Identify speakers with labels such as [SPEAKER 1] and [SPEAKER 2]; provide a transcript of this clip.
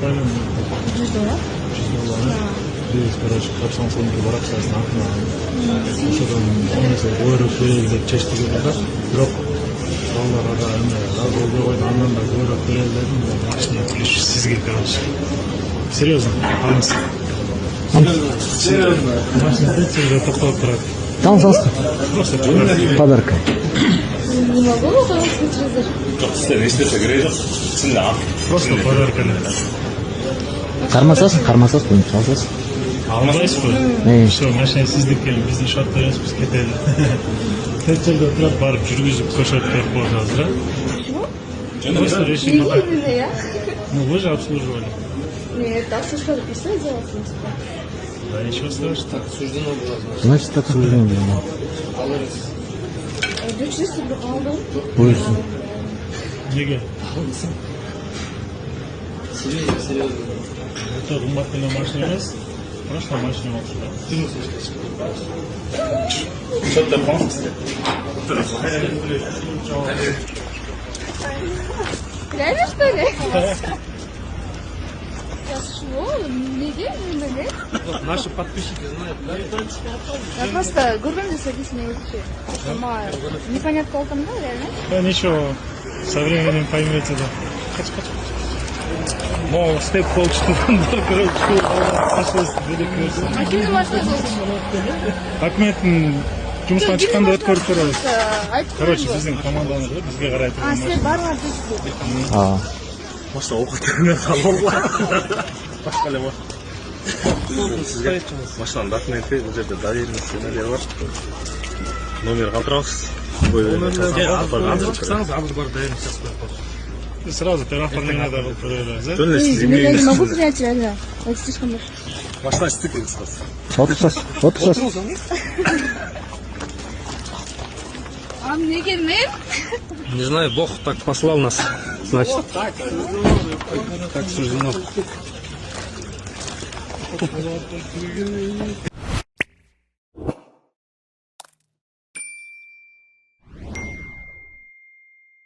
[SPEAKER 1] $100?
[SPEAKER 2] Biz, короче, kapsam konuda barak sayesinde aklına ошодон онысы ойрып деп чечтиги да бирок балдар ада эме разы болбой койду андан да көбүрөөк берели дедим машина плюс сизге короче серьезно алыңыз серьезно машина тетиги токтоп турат
[SPEAKER 3] Танцовка.
[SPEAKER 2] просто
[SPEAKER 3] Подарка.
[SPEAKER 1] Не могу выполнить телевизор.
[SPEAKER 4] Сен эстесе керек жок. Чында.
[SPEAKER 2] просто подарка
[SPEAKER 3] Кармасас боюнча алсыз.
[SPEAKER 2] алмайсызбы все машина сиздики биздин счетто эмес биз кетели тез жерде турат барып жүргүзүп көрсөтүп берип коет азыр просто решим
[SPEAKER 1] Именно я?
[SPEAKER 2] ну вы же обслуживали
[SPEAKER 1] Нет, так что что, писать делать?
[SPEAKER 2] да ничего страшного
[SPEAKER 3] Значит, так суждено было.
[SPEAKER 1] Бюджетті бір қалды.
[SPEAKER 3] Бuyursun.
[SPEAKER 2] неге это кымбатпенен машина эмес просто машина болчу
[SPEAKER 4] Что ты помнишь?
[SPEAKER 1] Реально, что ли? Что? Неге?
[SPEAKER 5] Наши подписчики знают, да?
[SPEAKER 1] Я просто гурбан здесь объяснил вообще. Понимаю. Непонятно, кого там, да, реально?
[SPEAKER 2] да ничего со временем поймете да но степ болчутугундар короче
[SPEAKER 1] А кімді машина жолдың?
[SPEAKER 2] акметтин жумуштан чыкканда өткөрүп көрөбүз
[SPEAKER 1] Айтып
[SPEAKER 2] короче
[SPEAKER 1] қойын ғой.
[SPEAKER 2] биздин команданы бизге карай
[SPEAKER 1] А,
[SPEAKER 2] турган
[SPEAKER 1] сілер барлар дейсіз.
[SPEAKER 3] А,
[SPEAKER 4] Машина окутуп калбагыла. Башка эле бар. Сизге машинанын документи бул жерде доверенность эмелери бар. Номер калтырабыз.
[SPEAKER 5] Азыр чыксаңыз, азыр бар дайын сейчас коюп
[SPEAKER 2] сразу переоформление да кылып көрөлүбүз э
[SPEAKER 4] Жөн эле сиз
[SPEAKER 1] Я не
[SPEAKER 4] эмнеңиз
[SPEAKER 1] могу принять реально. Это слишком большое.
[SPEAKER 4] машина стикер кысасы.
[SPEAKER 3] отырсыз.
[SPEAKER 1] А неге мен?
[SPEAKER 5] Не знаю, Бог так послал нас, значит. Так суждено.